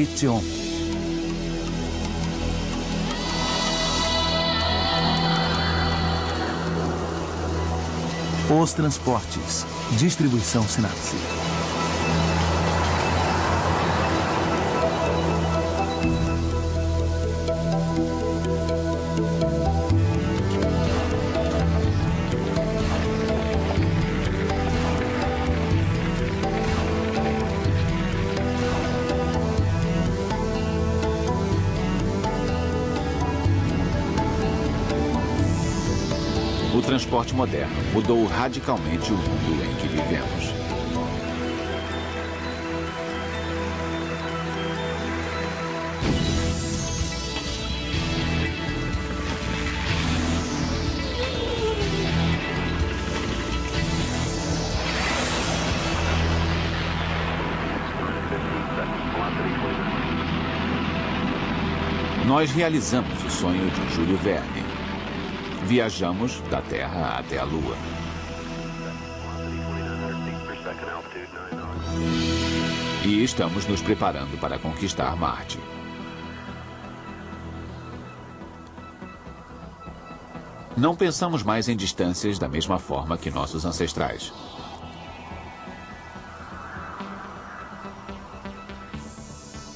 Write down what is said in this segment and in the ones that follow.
Etion. Os Transportes. Distribuição Sinapse. O transporte moderno mudou radicalmente o mundo em que vivemos. Nós realizamos o sonho de Júlio Verne. Viajamos da Terra até a Lua. E estamos nos preparando para conquistar Marte. Não pensamos mais em distâncias da mesma forma que nossos ancestrais.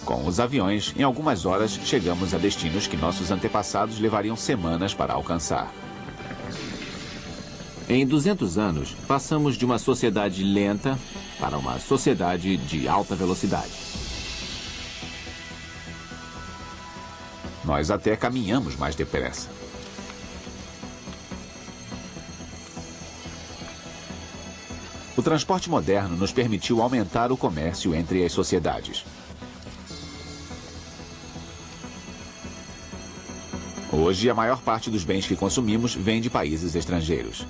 Com os aviões, em algumas horas, chegamos a destinos que nossos antepassados levariam semanas para alcançar. Em 200 anos, passamos de uma sociedade lenta para uma sociedade de alta velocidade. Nós até caminhamos mais depressa. O transporte moderno nos permitiu aumentar o comércio entre as sociedades. Hoje, a maior parte dos bens que consumimos vem de países estrangeiros.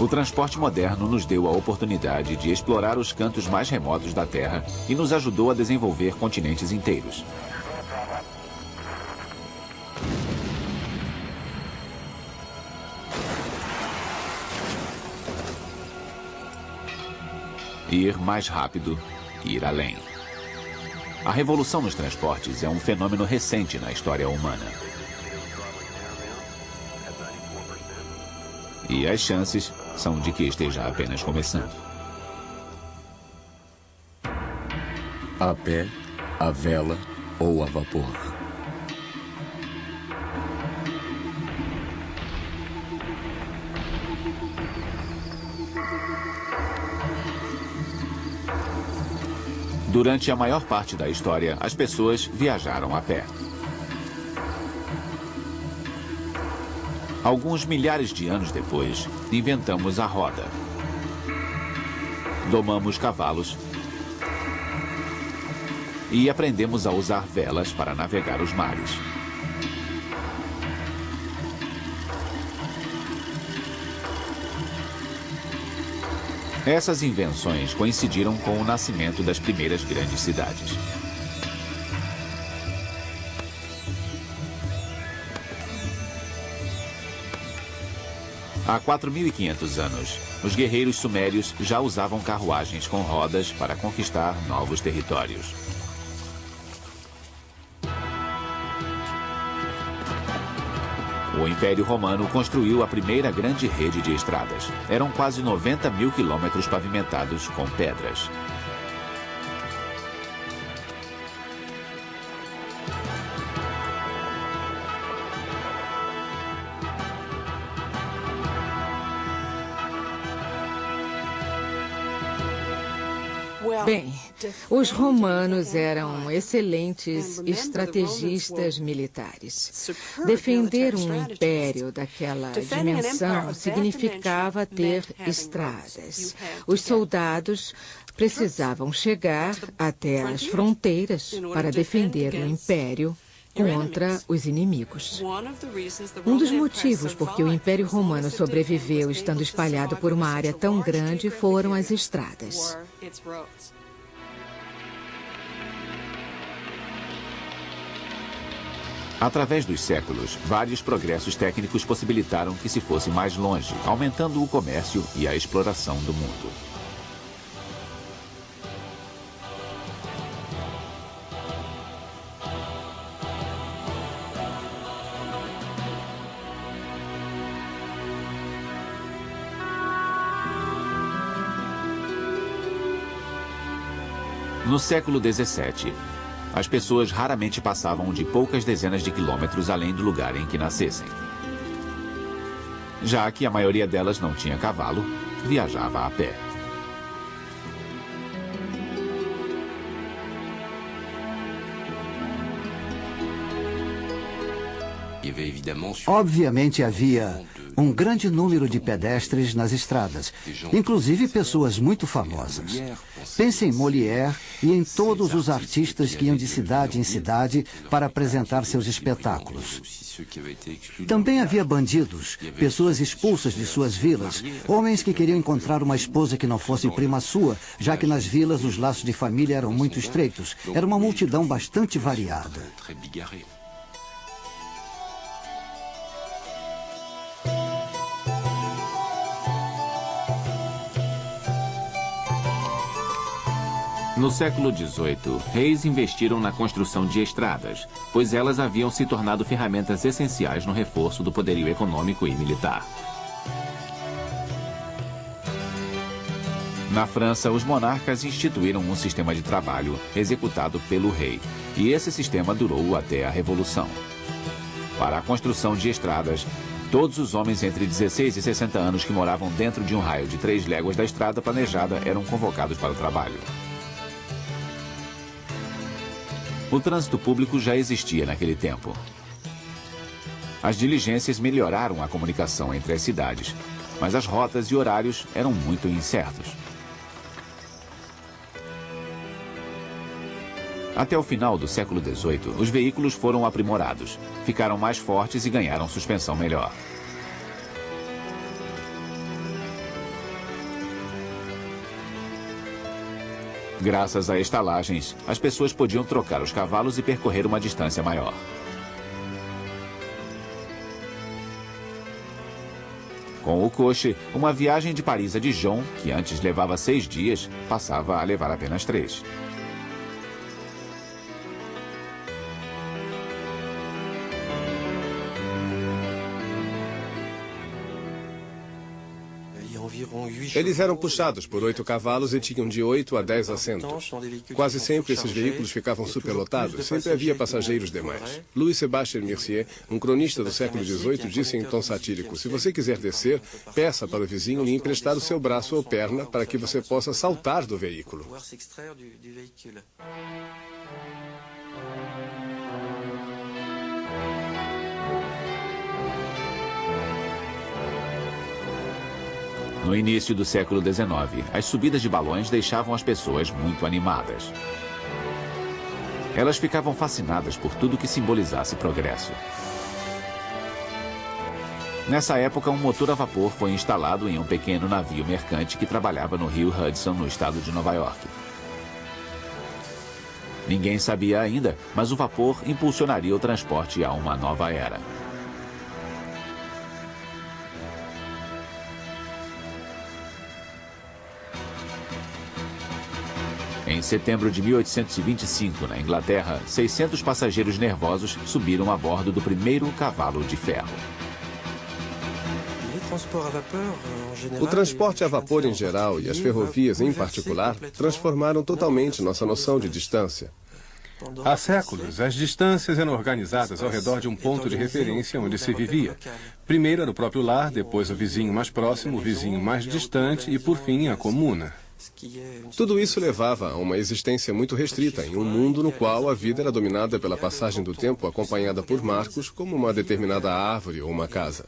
O transporte moderno nos deu a oportunidade de explorar os cantos mais remotos da Terra e nos ajudou a desenvolver continentes inteiros. Ir mais rápido, ir além. A revolução nos transportes é um fenômeno recente na história humana. E as chances são de que esteja apenas começando. A pé, a vela ou a vapor. Durante a maior parte da história, as pessoas viajaram a pé. Alguns milhares de anos depois, inventamos a roda. Domamos cavalos e aprendemos a usar velas para navegar os mares. Essas invenções coincidiram com o nascimento das primeiras grandes cidades. Há 4.500 anos, os guerreiros sumérios já usavam carruagens com rodas para conquistar novos territórios. O Império Romano construiu a primeira grande rede de estradas. Eram quase 90 mil quilômetros pavimentados com pedras. Bem, os romanos eram excelentes estrategistas militares. Defender um império daquela dimensão significava ter estradas. Os soldados precisavam chegar até as fronteiras para defender o império contra os inimigos. Um dos motivos por que o Império Romano sobreviveu estando espalhado por uma área tão grande foram as estradas. Através dos séculos, vários progressos técnicos possibilitaram que se fosse mais longe, aumentando o comércio e a exploração do mundo. No século XVII, as pessoas raramente passavam de poucas dezenas de quilômetros além do lugar em que nascessem. Já que a maioria delas não tinha cavalo, viajava a pé. Obviamente havia um grande número de pedestres nas estradas, inclusive pessoas muito famosas. Pense em Molière e em todos os artistas que iam de cidade em cidade para apresentar seus espetáculos. Também havia bandidos, pessoas expulsas de suas vilas, homens que queriam encontrar uma esposa que não fosse prima sua, já que nas vilas os laços de família eram muito estreitos. Era uma multidão bastante variada. No século XVIII, reis investiram na construção de estradas, pois elas haviam se tornado ferramentas essenciais no reforço do poderio econômico e militar. Na França, os monarcas instituíram um sistema de trabalho executado pelo rei, e esse sistema durou até a Revolução. Para a construção de estradas, todos os homens entre 16 e 60 anos que moravam dentro de um raio de 3 léguas da estrada planejada eram convocados para o trabalho. O trânsito público já existia naquele tempo. As diligências melhoraram a comunicação entre as cidades, mas as rotas e horários eram muito incertos. Até o final do século XVIII, os veículos foram aprimorados, ficaram mais fortes e ganharam suspensão melhor. Graças a estalagens, as pessoas podiam trocar os cavalos e percorrer uma distância maior. Com o coche, uma viagem de Paris a Dijon, que antes levava 6 dias, passava a levar apenas 3. Eles eram puxados por 8 cavalos e tinham de 8 a 10 assentos. Quase sempre esses veículos ficavam superlotados, sempre havia passageiros demais. Louis Sébastien Mercier, um cronista do século XVIII, disse em tom satírico: se você quiser descer, peça para o vizinho lhe emprestar o seu braço ou perna para que você possa saltar do veículo. No início do século XIX, as subidas de balões deixavam as pessoas muito animadas. Elas ficavam fascinadas por tudo que simbolizasse progresso. Nessa época, um motor a vapor foi instalado em um pequeno navio mercante que trabalhava no rio Hudson, no estado de Nova York. Ninguém sabia ainda, mas o vapor impulsionaria o transporte a uma nova era. Em setembro de 1825, na Inglaterra, 600 passageiros nervosos subiram a bordo do primeiro cavalo de ferro. O transporte a vapor em geral e as ferrovias em particular transformaram totalmente nossa noção de distância. Há séculos, as distâncias eram organizadas ao redor de um ponto de referência onde se vivia. Primeiro era o próprio lar, depois o vizinho mais próximo, o vizinho mais distante e, por fim, a comuna. Tudo isso levava a uma existência muito restrita em um mundo no qual a vida era dominada pela passagem do tempo acompanhada por marcos como uma determinada árvore ou uma casa.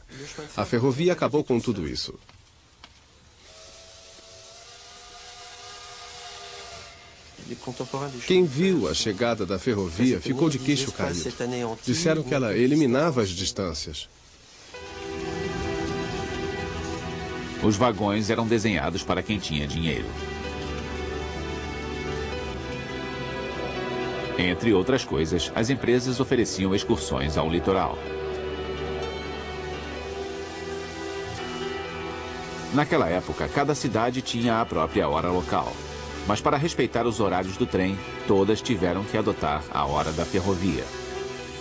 A ferrovia acabou com tudo isso. Quem viu a chegada da ferrovia ficou de queixo caído. Disseram que ela eliminava as distâncias. Os vagões eram desenhados para quem tinha dinheiro. Entre outras coisas, as empresas ofereciam excursões ao litoral. Naquela época, cada cidade tinha a própria hora local. Mas para respeitar os horários do trem, todas tiveram que adotar a hora da ferrovia.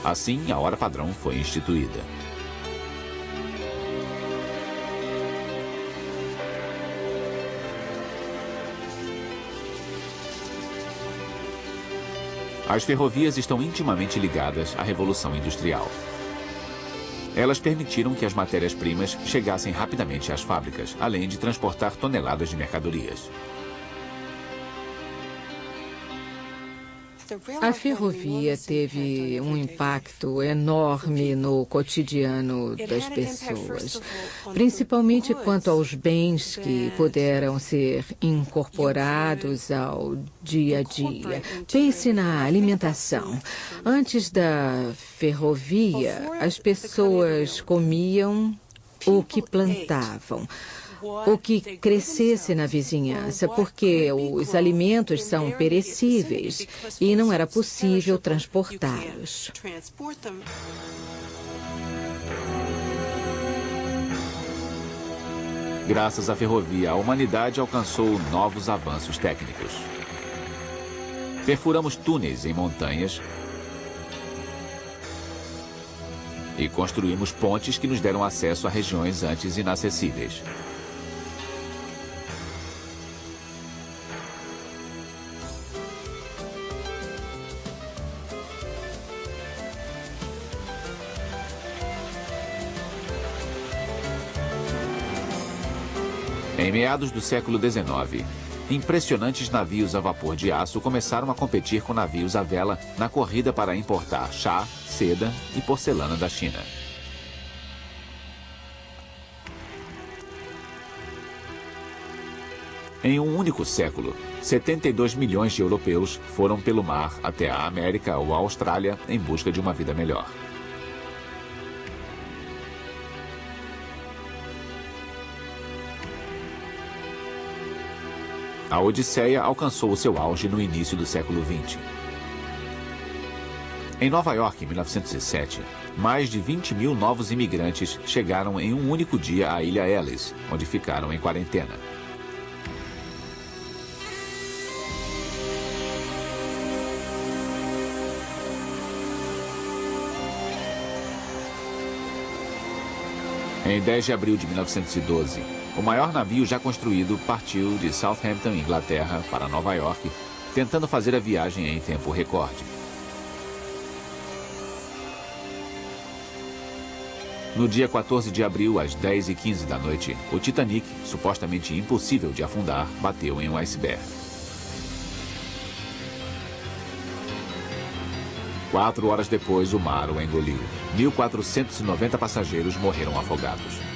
Assim, a hora padrão foi instituída. As ferrovias estão intimamente ligadas à Revolução Industrial. Elas permitiram que as matérias-primas chegassem rapidamente às fábricas, além de transportar toneladas de mercadorias. A ferrovia teve um impacto enorme no cotidiano das pessoas, principalmente quanto aos bens que puderam ser incorporados ao dia a dia. Pense na alimentação. Antes da ferrovia, as pessoas comiam o que plantavam, o que crescesse na vizinhança, porque os alimentos são perecíveis e não era possível transportá-los. Graças à ferrovia, a humanidade alcançou novos avanços técnicos. Perfuramos túneis em montanhas e construímos pontes que nos deram acesso a regiões antes inacessíveis. Em meados do século XIX, impressionantes navios a vapor de aço começaram a competir com navios a vela na corrida para importar chá, seda e porcelana da China. Em um único século, 72 milhões de europeus foram pelo mar até a América ou a Austrália em busca de uma vida melhor. A Odisseia alcançou o seu auge no início do século XX. Em Nova York, em 1907, mais de 20 mil novos imigrantes chegaram em um único dia à Ilha Ellis, onde ficaram em quarentena. Em 10 de abril de 1912, o maior navio já construído partiu de Southampton, Inglaterra, para Nova York, tentando fazer a viagem em tempo recorde. No dia 14 de abril, às 10h15 da noite, o Titanic, supostamente impossível de afundar, bateu em um iceberg. 4 horas depois, o mar o engoliu. 1.490 passageiros morreram afogados.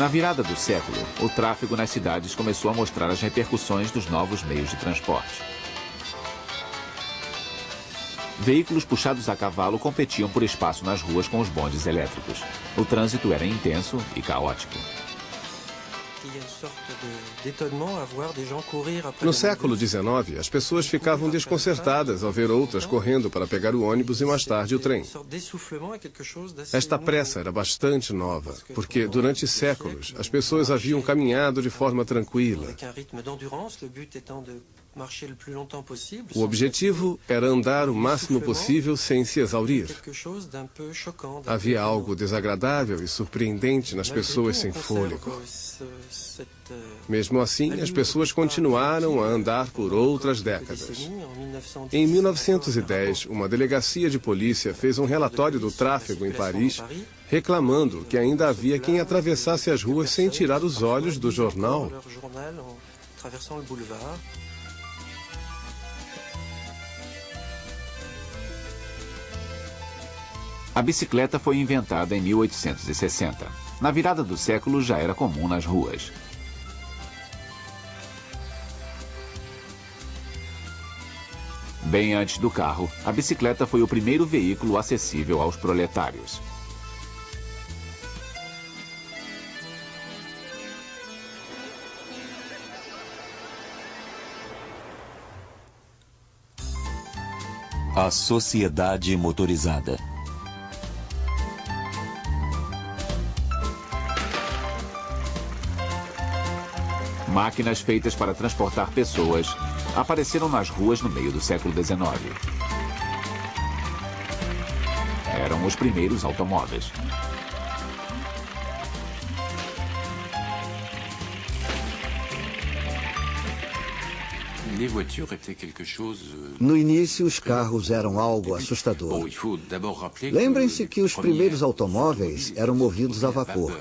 Na virada do século, o tráfego nas cidades começou a mostrar as repercussões dos novos meios de transporte. Veículos puxados a cavalo competiam por espaço nas ruas com os bondes elétricos. O trânsito era intenso e caótico. No século XIX, as pessoas ficavam desconcertadas ao ver outras correndo para pegar o ônibus e mais tarde o trem. Esta pressa era bastante nova, porque durante séculos as pessoas haviam caminhado de forma tranquila. O objetivo era andar o máximo possível sem se exaurir. Havia algo desagradável e surpreendente nas pessoas sem fôlego. Mesmo assim, as pessoas continuaram a andar por outras décadas. Em 1910, uma delegacia de polícia fez um relatório do tráfego em Paris, reclamando que ainda havia quem atravessasse as ruas sem tirar os olhos do jornal. A bicicleta foi inventada em 1860. Na virada do século já era comum nas ruas. Bem antes do carro, a bicicleta foi o primeiro veículo acessível aos proletários. A sociedade motorizada. Máquinas feitas para transportar pessoas apareceram nas ruas no meio do século XIX. Eram os primeiros automóveis. No início, os carros eram algo assustador. Lembrem-se que os primeiros automóveis eram movidos a vapor.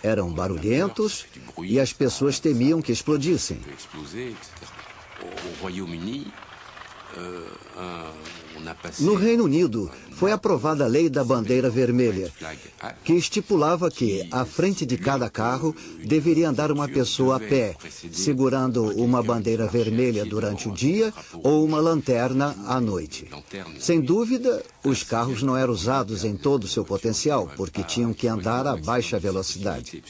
Eram barulhentos e as pessoas temiam que explodissem. No Reino Unido, foi aprovada a Lei da Bandeira Vermelha, que estipulava que, à frente de cada carro, deveria andar uma pessoa a pé, segurando uma bandeira vermelha durante o dia ou uma lanterna à noite. Sem dúvida, os carros não eram usados em todo o seu potencial, porque tinham que andar a baixa velocidade.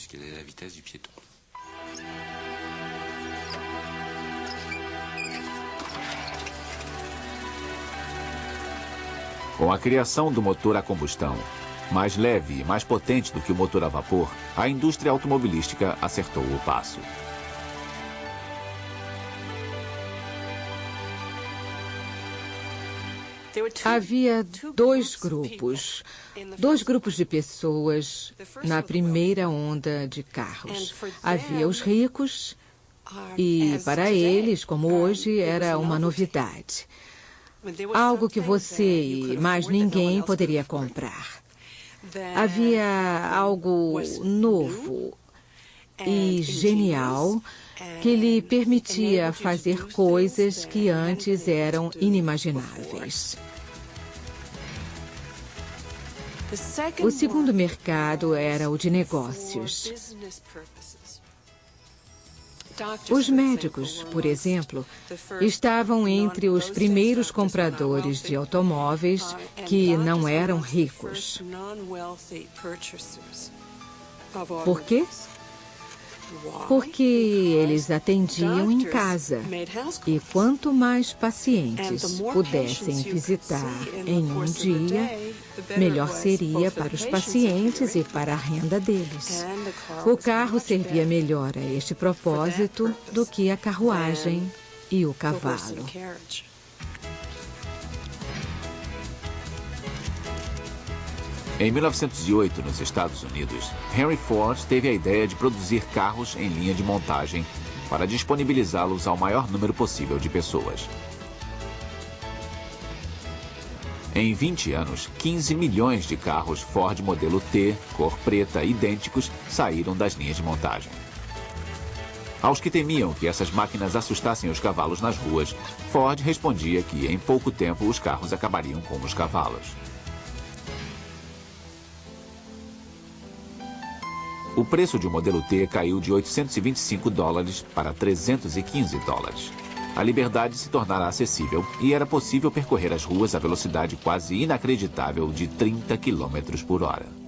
Com a criação do motor a combustão, mais leve e mais potente do que o motor a vapor, a indústria automobilística acertou o passo. Havia dois grupos de pessoas na primeira onda de carros. Havia os ricos e, para eles, como hoje, era uma novidade. Algo que você e mais ninguém poderia comprar. Havia algo novo e genial que lhe permitia fazer coisas que antes eram inimagináveis. O segundo mercado era o de negócios. Os médicos, por exemplo, estavam entre os primeiros compradores de automóveis que não eram ricos. Por quê? Porque eles atendiam em casa. E quanto mais pacientes pudessem visitar em um dia, melhor seria para os pacientes e para a renda deles. O carro servia melhor a este propósito do que a carruagem e o cavalo. Em 1908, nos Estados Unidos, Henry Ford teve a ideia de produzir carros em linha de montagem para disponibilizá-los ao maior número possível de pessoas. Em 20 anos, 15 milhões de carros Ford modelo T, cor preta, idênticos, saíram das linhas de montagem. Aos que temiam que essas máquinas assustassem os cavalos nas ruas, Ford respondia que, em pouco tempo, os carros acabariam com os cavalos. O preço de um modelo T caiu de $825 para $315. A liberdade se tornara acessível e era possível percorrer as ruas à velocidade quase inacreditável de 30 km por hora.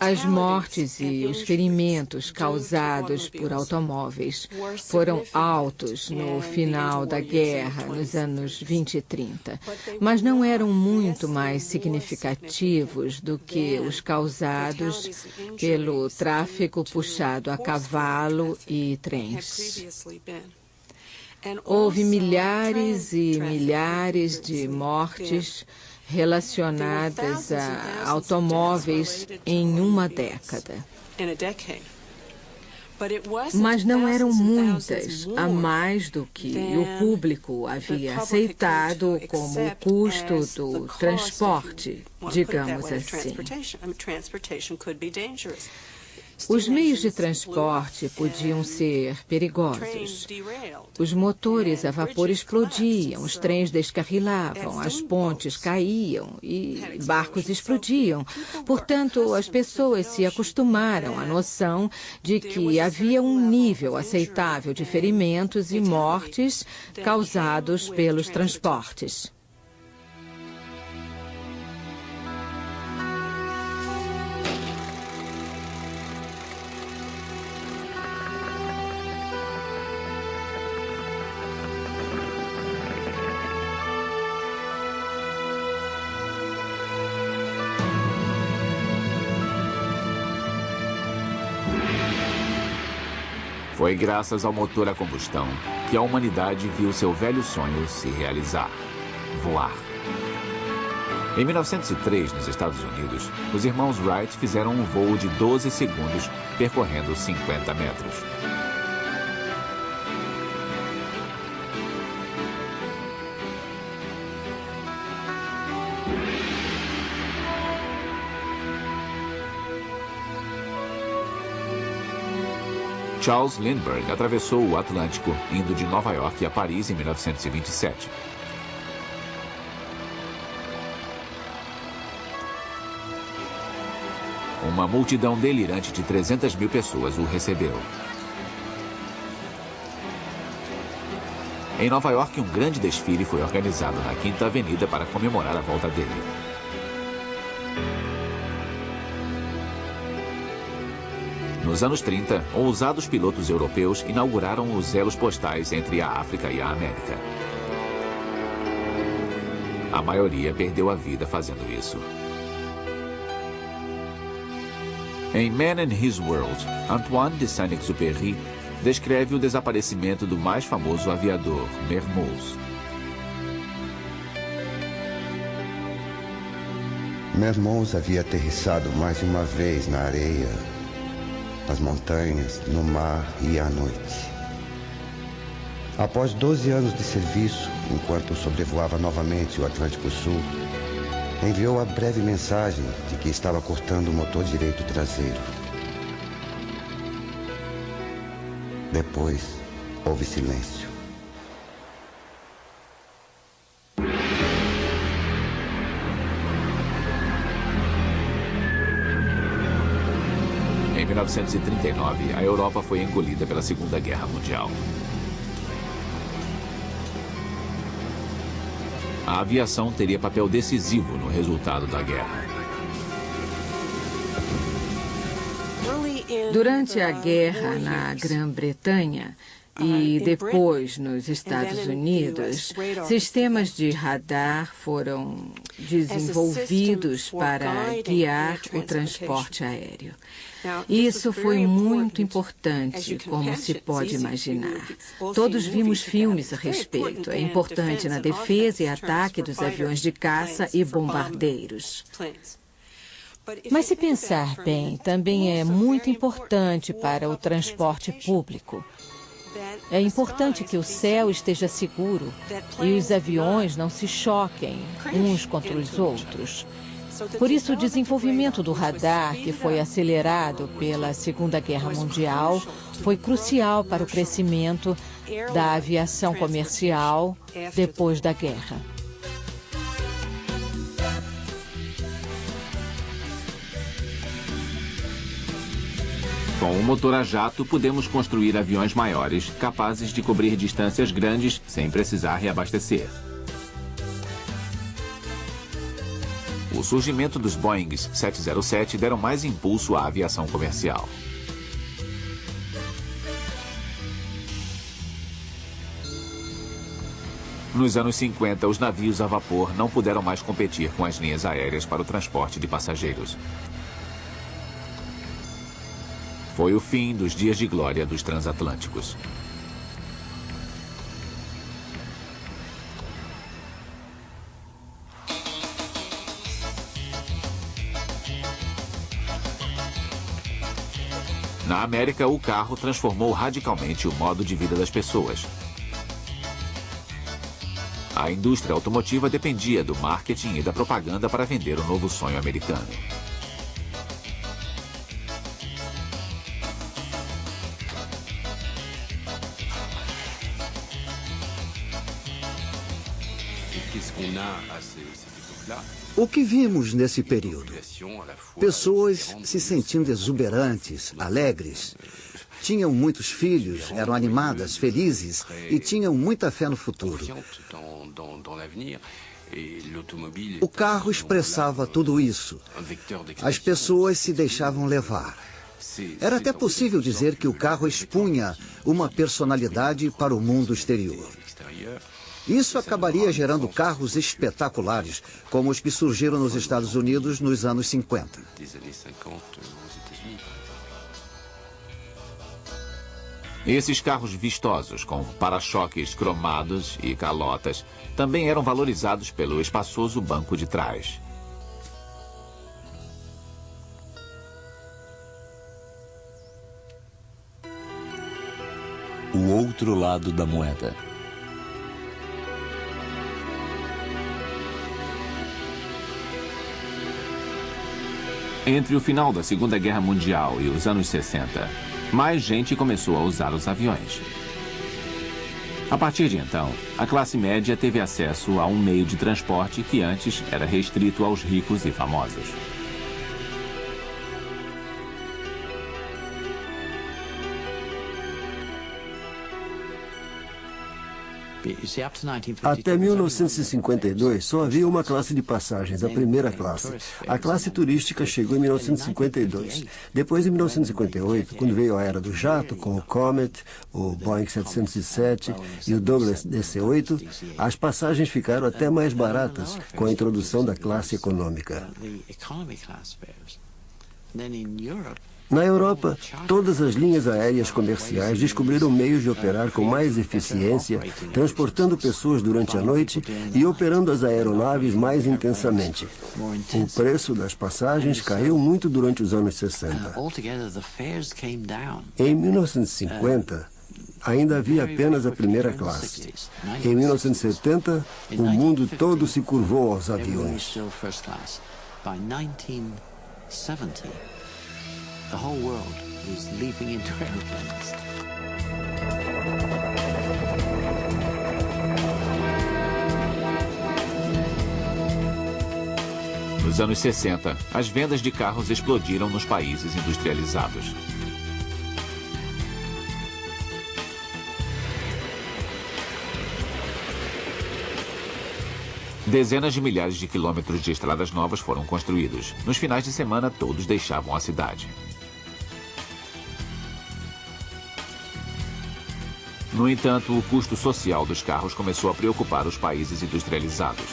As mortes e os ferimentos causados por automóveis foram altos no final da guerra, nos anos 20 e 30, mas não eram muito mais significativos do que os causados pelo tráfego puxado a cavalo e trens. Houve milhares e milhares de mortes relacionadas a automóveis em uma década. Mas não eram muitas, a mais do que o público havia aceitado como o custo do transporte, digamos assim. Os meios de transporte podiam ser perigosos. Os motores a vapor explodiam, os trens descarrilavam, as pontes caíam e barcos explodiam. Portanto, as pessoas se acostumaram à noção de que havia um nível aceitável de ferimentos e mortes causados pelos transportes. Foi graças ao motor a combustão que a humanidade viu seu velho sonho se realizar: voar. Em 1903, nos Estados Unidos, os irmãos Wright fizeram um voo de 12 segundos, percorrendo 50 metros. Charles Lindbergh atravessou o Atlântico, indo de Nova York a Paris em 1927. Uma multidão delirante de 300 mil pessoas o recebeu. Em Nova York, um grande desfile foi organizado na Quinta Avenida para comemorar a volta dele. Nos anos 30, ousados pilotos europeus inauguraram os elos postais entre a África e a América. A maioria perdeu a vida fazendo isso. Em Man and His World, Antoine de Saint-Exupéry descreve o desaparecimento do mais famoso aviador, Mermoz. Mermoz havia aterrissado mais de uma vez na areia, nas montanhas, no mar e à noite. Após 12 anos de serviço, enquanto sobrevoava novamente o Atlântico Sul, enviou a breve mensagem de que estava cortando o motor direito traseiro. Depois, houve silêncio. Em 1939, a Europa foi engolida pela Segunda Guerra Mundial. A aviação teria papel decisivo no resultado da guerra. Durante a guerra na Grã-Bretanha e depois nos Estados Unidos, sistemas de radar foram desenvolvidos para guiar o transporte aéreo. Isso foi muito importante, como se pode imaginar. Todos vimos filmes a respeito. É importante na defesa e ataque dos aviões de caça e bombardeiros. Mas se pensar bem, também é muito importante para o transporte público. É importante que o céu esteja seguro e os aviões não se choquem uns contra os outros. Por isso, o desenvolvimento do radar, que foi acelerado pela Segunda Guerra Mundial, foi crucial para o crescimento da aviação comercial depois da guerra. Com o motor a jato, podemos construir aviões maiores, capazes de cobrir distâncias grandes sem precisar reabastecer. O surgimento dos Boeings 707 deram mais impulso à aviação comercial. Nos anos 50, os navios a vapor não puderam mais competir com as linhas aéreas para o transporte de passageiros. Foi o fim dos dias de glória dos transatlânticos. Na América, o carro transformou radicalmente o modo de vida das pessoas. A indústria automotiva dependia do marketing e da propaganda para vender o novo sonho americano. O que vimos nesse período? Pessoas se sentindo exuberantes, alegres. Tinham muitos filhos, eram animadas, felizes e tinham muita fé no futuro. O carro expressava tudo isso. As pessoas se deixavam levar. Era até possível dizer que o carro expunha uma personalidade para o mundo exterior. Isso acabaria gerando carros espetaculares, como os que surgiram nos Estados Unidos nos anos 50. Esses carros vistosos, com para-choques cromados e calotas, também eram valorizados pelo espaçoso banco de trás. O outro lado da moeda. Entre o final da Segunda Guerra Mundial e os anos 60, mais gente começou a usar os aviões. A partir de então, a classe média teve acesso a um meio de transporte que antes era restrito aos ricos e famosos. Até 1952, só havia uma classe de passagens, a primeira classe. A classe turística chegou em 1952. Depois, em 1958, quando veio a era do jato, com o Comet, o Boeing 707 e o Douglas DC-8, as passagens ficaram até mais baratas com a introdução da classe econômica. Na Europa, todas as linhas aéreas comerciais descobriram meios de operar com mais eficiência, transportando pessoas durante a noite e operando as aeronaves mais intensamente. O preço das passagens caiu muito durante os anos 60. Em 1950, ainda havia apenas a primeira classe. Em 1970, o mundo todo se curvou aos aviões. The whole world was leaping into airplanes. Nos anos 60, as vendas de carros explodiram nos países industrializados. Dezenas de milhares de quilômetros de estradas novas foram construídos. Nos finais de semana, todos deixavam a cidade. No entanto, o custo social dos carros começou a preocupar os países industrializados.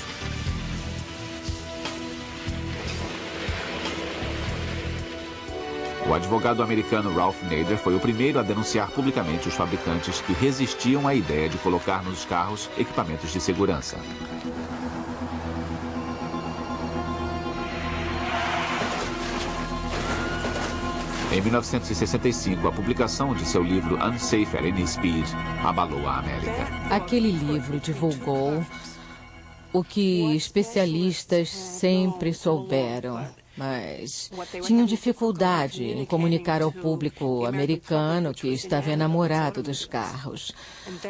O advogado americano Ralph Nader foi o primeiro a denunciar publicamente os fabricantes que resistiam à ideia de colocar nos carros equipamentos de segurança. Em 1965, a publicação de seu livro Unsafe at Any Speed abalou a América. Aquele livro divulgou o que especialistas sempre souberam, mas tinham dificuldade em comunicar ao público americano que estava enamorado dos carros.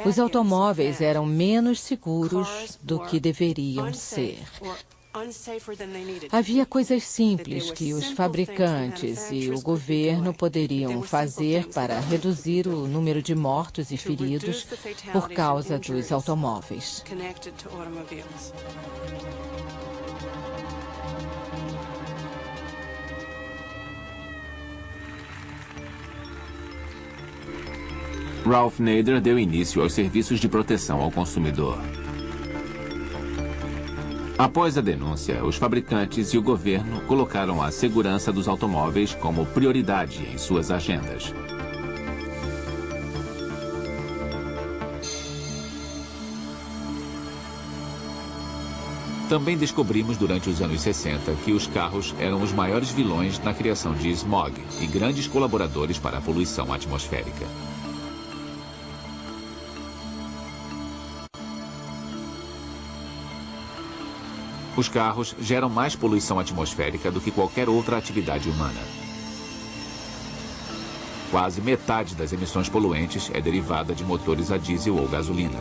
Os automóveis eram menos seguros do que deveriam ser. Havia coisas simples que os fabricantes e o governo poderiam fazer para reduzir o número de mortos e feridos por causa dos automóveis. Ralph Nader deu início aos serviços de proteção ao consumidor. Após a denúncia, os fabricantes e o governo colocaram a segurança dos automóveis como prioridade em suas agendas. Também descobrimos durante os anos 60 que os carros eram os maiores vilões na criação de smog e grandes colaboradores para a poluição atmosférica. Os carros geram mais poluição atmosférica do que qualquer outra atividade humana. Quase metade das emissões poluentes é derivada de motores a diesel ou gasolina.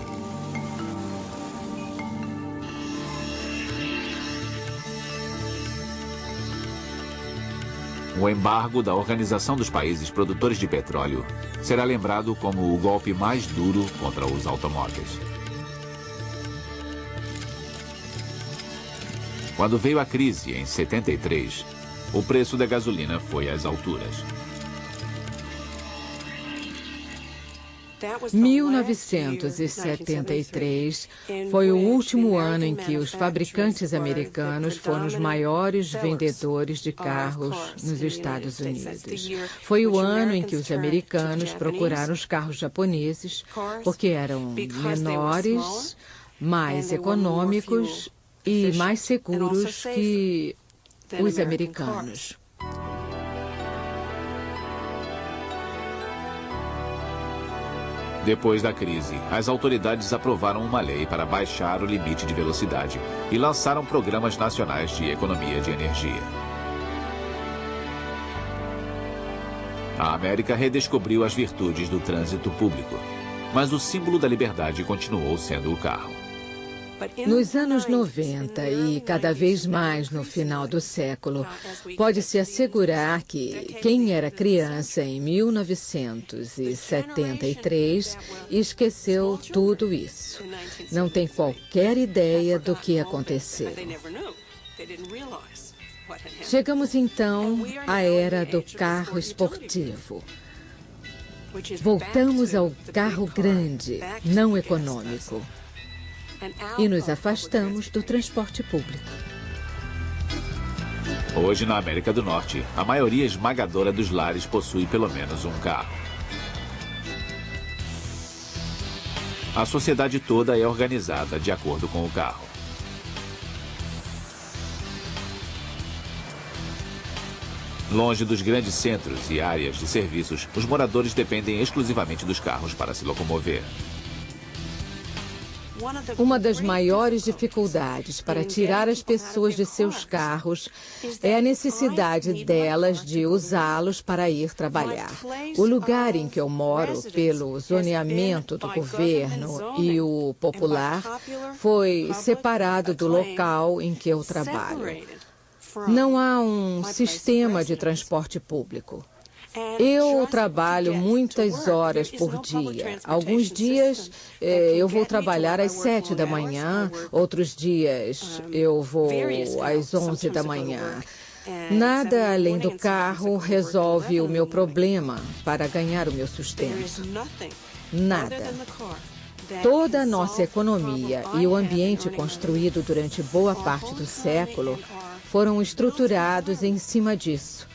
O embargo da Organização dos Países Produtores de Petróleo será lembrado como o golpe mais duro contra os automóveis. Quando veio a crise em 73, o preço da gasolina foi às alturas. 1973 foi o último ano em que os fabricantes americanos foram os maiores vendedores de carros nos Estados Unidos. Foi o ano em que os americanos procuraram os carros japoneses porque eram menores, mais econômicos e mais seguros que os americanos. Depois da crise, as autoridades aprovaram uma lei para baixar o limite de velocidade e lançaram programas nacionais de economia de energia. A América redescobriu as virtudes do trânsito público, mas o símbolo da liberdade continuou sendo o carro. Nos anos 90 e cada vez mais no final do século, pode-se assegurar que quem era criança em 1973 esqueceu tudo isso. Não tem qualquer ideia do que aconteceu. Chegamos então à era do carro esportivo. Voltamos ao carro grande, não econômico. E nos afastamos do transporte público. Hoje, na América do Norte, a maioria esmagadora dos lares possui pelo menos um carro. A sociedade toda é organizada de acordo com o carro. Longe dos grandes centros e áreas de serviços, os moradores dependem exclusivamente dos carros para se locomover. Uma das maiores dificuldades para tirar as pessoas de seus carros é a necessidade delas de usá-los para ir trabalhar. O lugar em que eu moro, pelo zoneamento do governo e o popular, foi separado do local em que eu trabalho. Não há um sistema de transporte público. Eu trabalho muitas horas por dia. Alguns dias eu vou trabalhar às 7 da manhã, outros dias eu vou às 11 da manhã. Nada além do carro resolve o meu problema para ganhar o meu sustento. Nada. Toda a nossa economia e o ambiente construído durante boa parte do século foram estruturados em cima disso.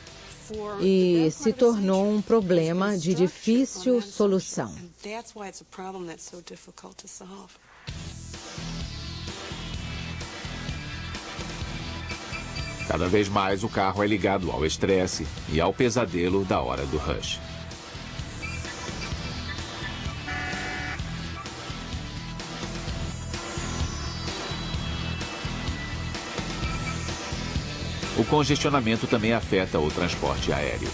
E se tornou um problema de difícil solução. Cada vez mais o carro é ligado ao estresse e ao pesadelo da hora do rush. O congestionamento também afeta o transporte aéreo.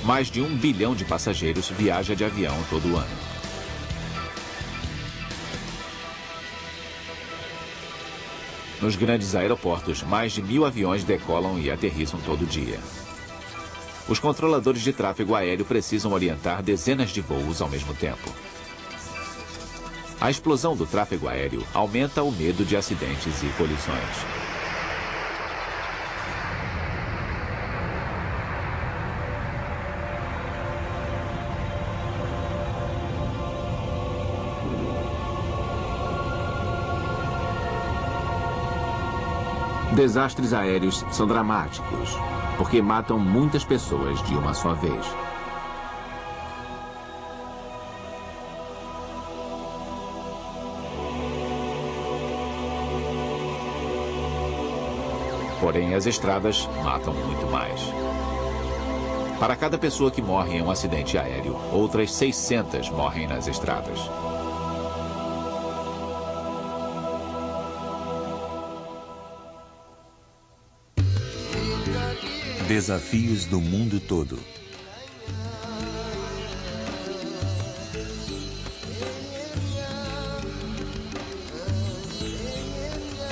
Mais de 1 bilhão de passageiros viaja de avião todo ano. Nos grandes aeroportos, mais de 1.000 aviões decolam e aterrissam todo dia. Os controladores de tráfego aéreo precisam orientar dezenas de voos ao mesmo tempo. A explosão do tráfego aéreo aumenta o medo de acidentes e colisões. Desastres aéreos são dramáticos, porque matam muitas pessoas de uma só vez. Porém, as estradas matam muito mais. Para cada pessoa que morre em um acidente aéreo, outras 600 morrem nas estradas. Desafios do mundo todo.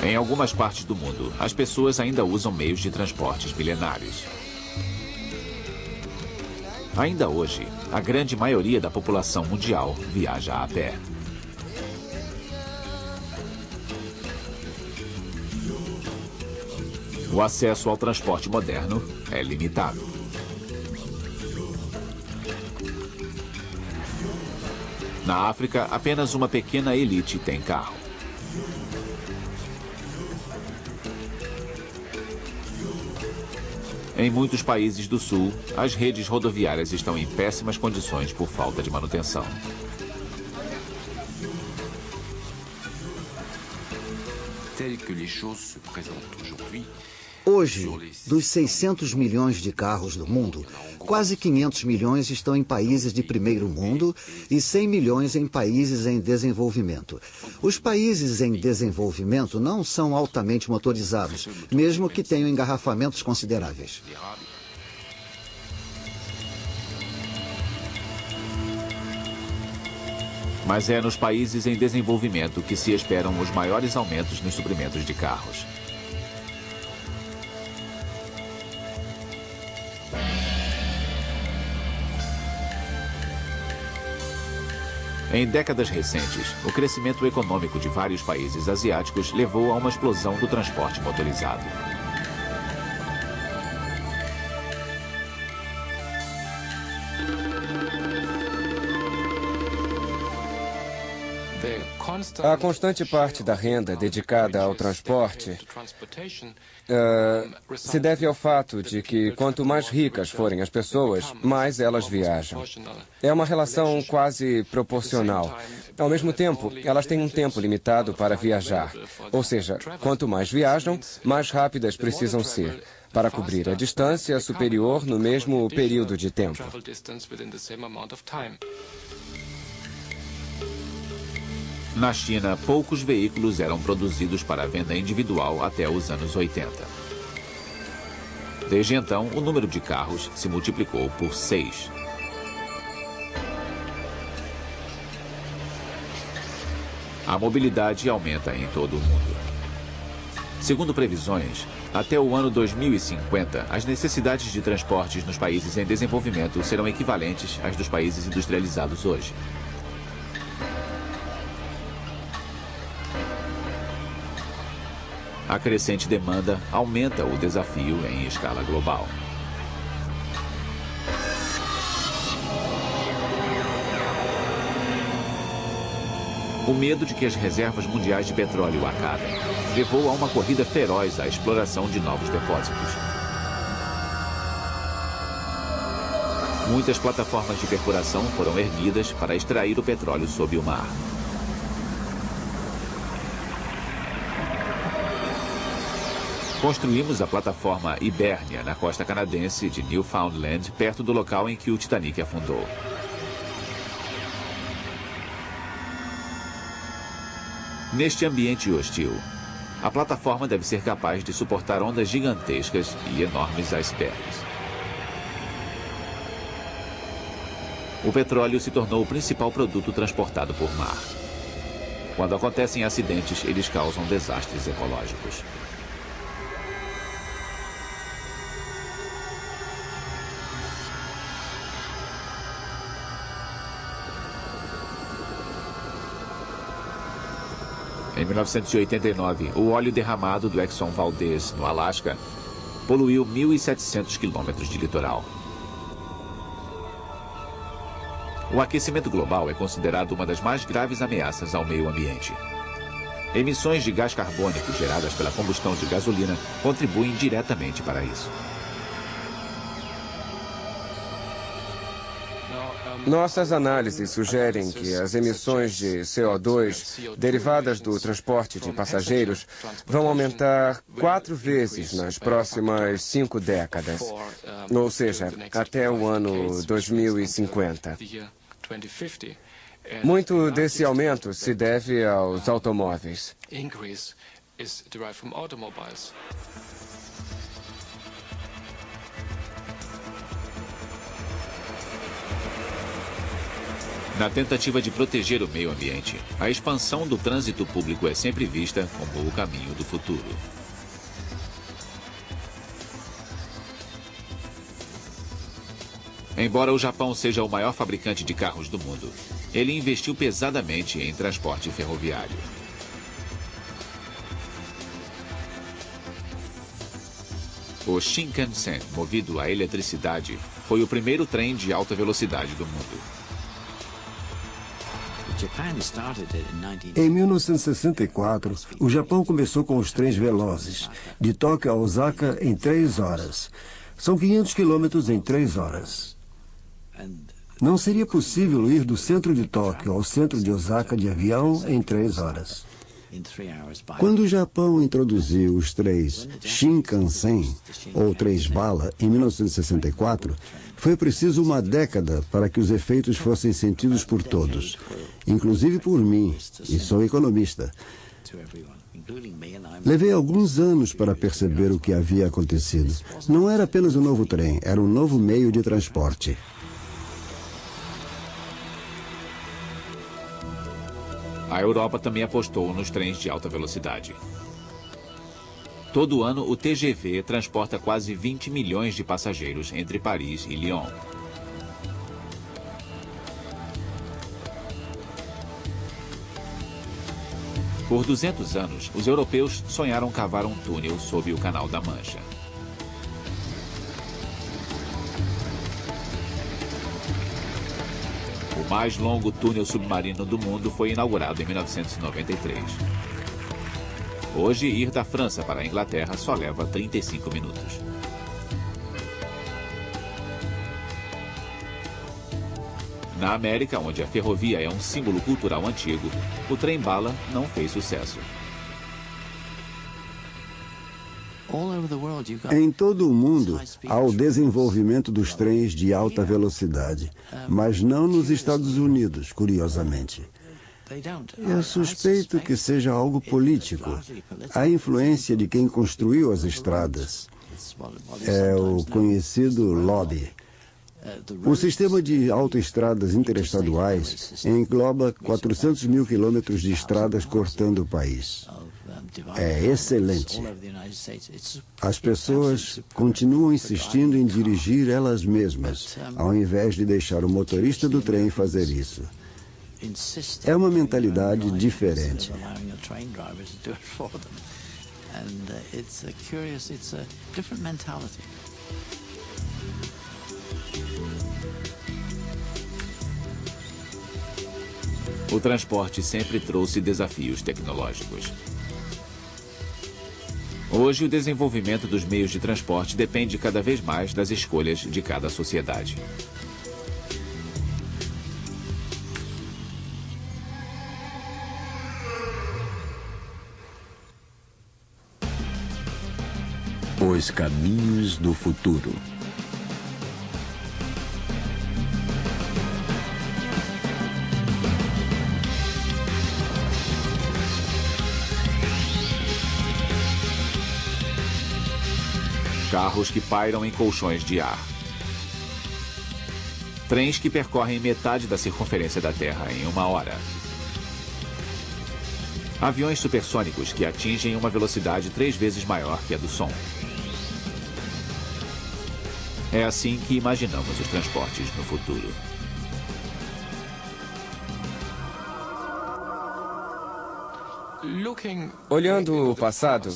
Em algumas partes do mundo, as pessoas ainda usam meios de transportes milenares. Ainda hoje, a grande maioria da população mundial viaja a pé. O acesso ao transporte moderno é limitado. Na África, apenas uma pequena elite tem carro. Em muitos países do Sul, as redes rodoviárias estão em péssimas condições por falta de manutenção. Hoje, dos 600 milhões de carros do mundo, quase 500 milhões estão em países de primeiro mundo e 100 milhões em países em desenvolvimento. Os países em desenvolvimento não são altamente motorizados, mesmo que tenham engarrafamentos consideráveis. Mas é nos países em desenvolvimento que se esperam os maiores aumentos nos suprimentos de carros. Em décadas recentes, o crescimento econômico de vários países asiáticos levou a uma explosão do transporte motorizado. A constante parte da renda dedicada ao transporte se deve ao fato de que quanto mais ricas forem as pessoas, mais elas viajam. É uma relação quase proporcional. Ao mesmo tempo, elas têm um tempo limitado para viajar. Ou seja, quanto mais viajam, mais rápidas precisam ser, para cobrir a distância superior no mesmo período de tempo. Na China, poucos veículos eram produzidos para venda individual até os anos 80. Desde então, o número de carros se multiplicou por 6. A mobilidade aumenta em todo o mundo. Segundo previsões, até o ano 2050, as necessidades de transportes nos países em desenvolvimento serão equivalentes às dos países industrializados hoje. A crescente demanda aumenta o desafio em escala global. O medo de que as reservas mundiais de petróleo acabem levou a uma corrida feroz à exploração de novos depósitos. Muitas plataformas de perfuração foram erguidas para extrair o petróleo sob o mar. Construímos a plataforma Hibernia na costa canadense de Newfoundland, perto do local em que o Titanic afundou. Neste ambiente hostil, a plataforma deve ser capaz de suportar ondas gigantescas e enormes icebergs. O petróleo se tornou o principal produto transportado por mar. Quando acontecem acidentes, eles causam desastres ecológicos. Em 1989, o óleo derramado do Exxon Valdez, no Alasca, poluiu 1.700 quilômetros de litoral. O aquecimento global é considerado uma das mais graves ameaças ao meio ambiente. Emissões de gás carbônico geradas pela combustão de gasolina contribuem diretamente para isso. Nossas análises sugerem que as emissões de CO2 derivadas do transporte de passageiros vão aumentar 4 vezes nas próximas 5 décadas, ou seja, até o ano 2050. Muito desse aumento se deve aos automóveis. Na tentativa de proteger o meio ambiente, a expansão do trânsito público é sempre vista como o caminho do futuro. Embora o Japão seja o maior fabricante de carros do mundo, ele investiu pesadamente em transporte ferroviário. O Shinkansen, movido a eletricidade, foi o primeiro trem de alta velocidade do mundo. Em 1964, o Japão começou com os trens velozes, de Tóquio a Osaka em 3 horas. São 500 quilômetros em 3 horas. Não seria possível ir do centro de Tóquio ao centro de Osaka de avião em 3 horas. Quando o Japão introduziu os trens Shinkansen, ou trens bala, em 1964, foi preciso uma década para que os efeitos fossem sentidos por todos, inclusive por mim, e sou economista. Levei alguns anos para perceber o que havia acontecido. Não era apenas um novo trem, era um novo meio de transporte. A Europa também apostou nos trens de alta velocidade. Todo ano, o TGV transporta quase 20 milhões de passageiros entre Paris e Lyon. Por 200 anos, os europeus sonharam cavar um túnel sob o Canal da Mancha. O mais longo túnel submarino do mundo foi inaugurado em 1993. Hoje, ir da França para a Inglaterra só leva 35 minutos. Na América, onde a ferrovia é um símbolo cultural antigo, o trem-bala não fez sucesso. Em todo o mundo, há o desenvolvimento dos trens de alta velocidade, mas não nos Estados Unidos, curiosamente. Eu suspeito que seja algo político. A influência de quem construiu as estradas é o conhecido lobby. O sistema de autoestradas interestaduais engloba 400 mil quilômetros de estradas cortando o país. É excelente. As pessoas continuam insistindo em dirigir elas mesmas, ao invés de deixar o motorista do trem fazer isso. É uma mentalidade diferente. O transporte sempre trouxe desafios tecnológicos. Hoje, o desenvolvimento dos meios de transporte depende cada vez mais das escolhas de cada sociedade. Os caminhos do futuro. Carros que pairam em colchões de ar. Trens que percorrem metade da circunferência da Terra em 1 hora. Aviões supersônicos que atingem uma velocidade 3 vezes maior que a do som. É assim que imaginamos os transportes no futuro. Olhando o passado,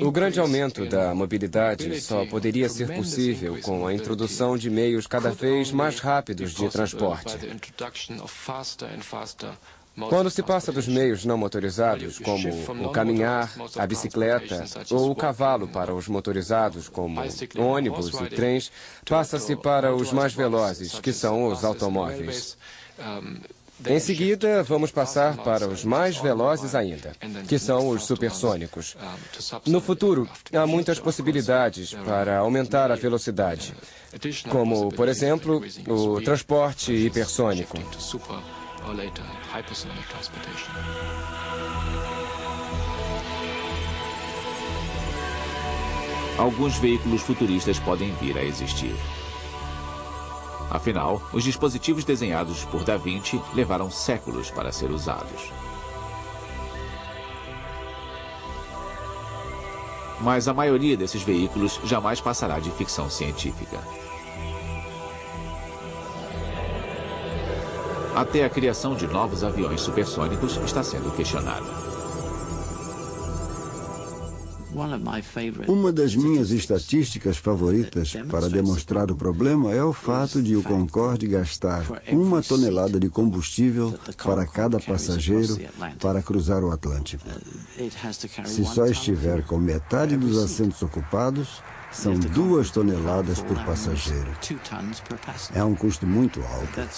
o grande aumento da mobilidade só poderia ser possível com a introdução de meios cada vez mais rápidos de transporte. Quando se passa dos meios não motorizados, como o caminhar, a bicicleta ou o cavalo, para os motorizados, como ônibus e trens, passa-se para os mais velozes, que são os automóveis. Em seguida, vamos passar para os mais velozes ainda, que são os supersônicos. No futuro, há muitas possibilidades para aumentar a velocidade, como, por exemplo, o transporte hipersônico. Alguns veículos futuristas podem vir a existir. Afinal, os dispositivos desenhados por Da Vinci levaram séculos para ser usados. Mas a maioria desses veículos jamais passará de ficção científica. Até a criação de novos aviões supersônicos está sendo questionada. Uma das minhas estatísticas favoritas para demonstrar o problema é o fato de o Concorde gastar 1 tonelada de combustível para cada passageiro para cruzar o Atlântico. Se só estiver com metade dos assentos ocupados, são 2 toneladas por passageiro. É um custo muito alto.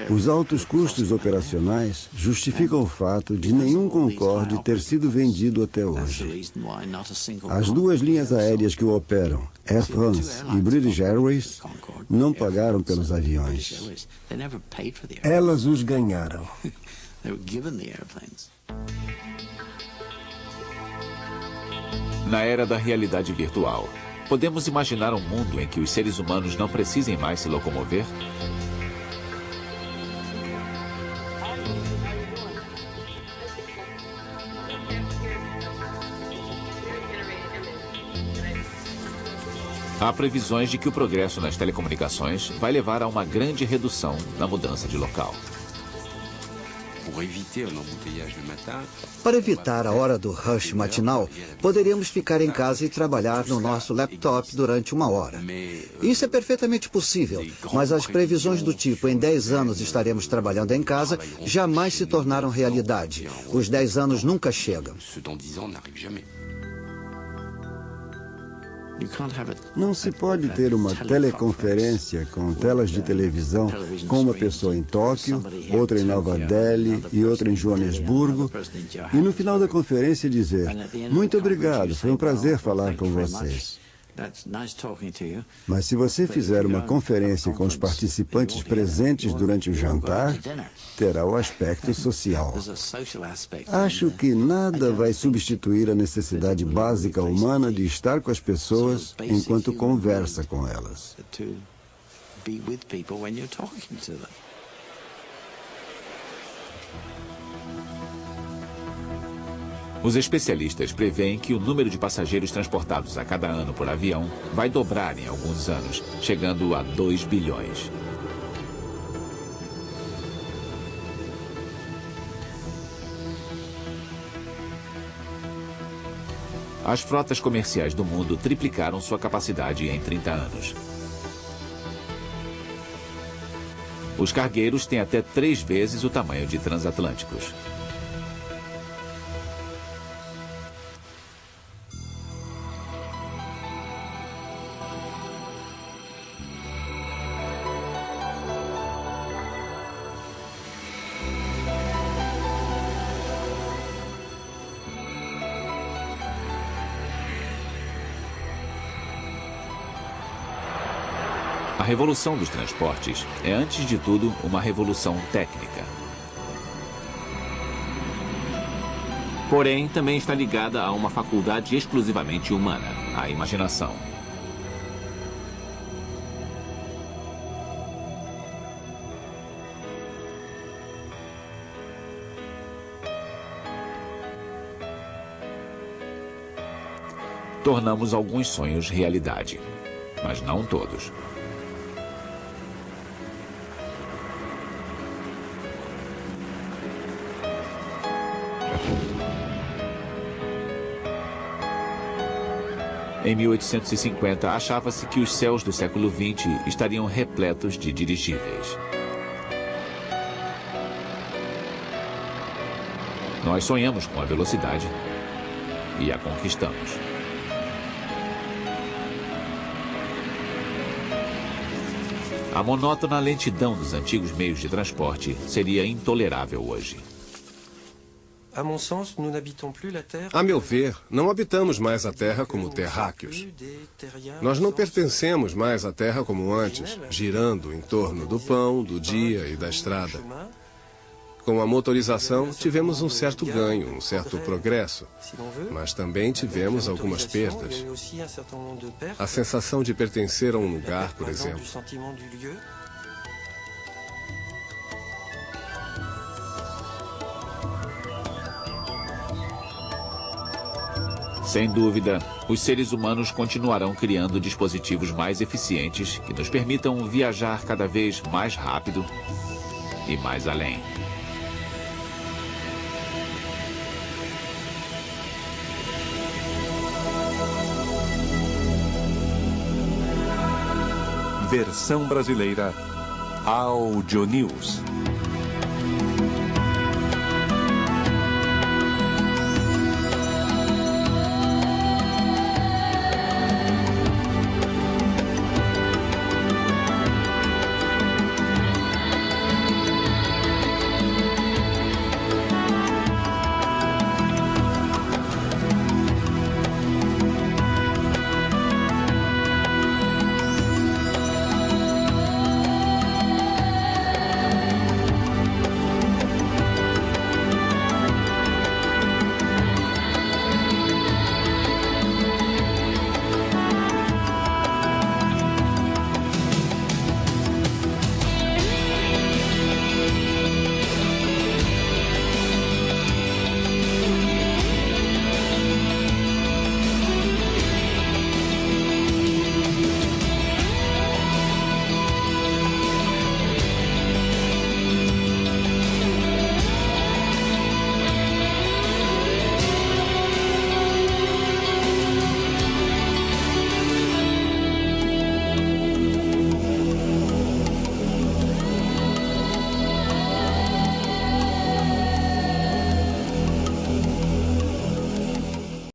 Os altos custos operacionais justificam o fato de nenhum Concorde ter sido vendido até hoje. As 2 linhas aéreas que o operam, Air France e British Airways, não pagaram pelos aviões. Elas os ganharam. Na era da realidade virtual, podemos imaginar um mundo em que os seres humanos não precisem mais se locomover? Há previsões de que o progresso nas telecomunicações vai levar a uma grande redução na mudança de local. Para evitar a hora do rush matinal, poderíamos ficar em casa e trabalhar no nosso laptop durante 1 hora. Isso é perfeitamente possível, mas as previsões do tipo em 10 anos estaremos trabalhando em casa jamais se tornaram realidade. Os 10 anos nunca chegam. Não se pode ter uma teleconferência com telas de televisão com uma pessoa em Tóquio, outra em Nova Delhi e outra em Joanesburgo, e no final da conferência dizer: muito obrigado, foi um prazer falar com vocês. Mas se você fizer uma conferência com os participantes presentes durante o jantar, terá o aspecto social. Acho que nada vai substituir a necessidade básica humana de estar com as pessoas enquanto conversa com elas. Os especialistas preveem que o número de passageiros transportados a cada ano por avião vai dobrar em alguns anos, chegando a 2 bilhões. As frotas comerciais do mundo triplicaram sua capacidade em 30 anos. Os cargueiros têm até 3 vezes o tamanho de transatlânticos. A revolução dos transportes é, antes de tudo, uma revolução técnica. Porém, também está ligada a uma faculdade exclusivamente humana, a imaginação. Tornamos alguns sonhos realidade, mas não todos. Em 1850, achava-se que os céus do século XX estariam repletos de dirigíveis. Nós sonhamos com a velocidade e a conquistamos. A monótona lentidão dos antigos meios de transporte seria intolerável hoje. A meu ver, não habitamos mais a Terra como terráqueos. Nós não pertencemos mais à Terra como antes, girando em torno do pão, do dia e da estrada. Com a motorização, tivemos um certo ganho, um certo progresso, mas também tivemos algumas perdas. A sensação de pertencer a um lugar, por exemplo. Sem dúvida, os seres humanos continuarão criando dispositivos mais eficientes que nos permitam viajar cada vez mais rápido e mais além. versão brasileira, Audio News.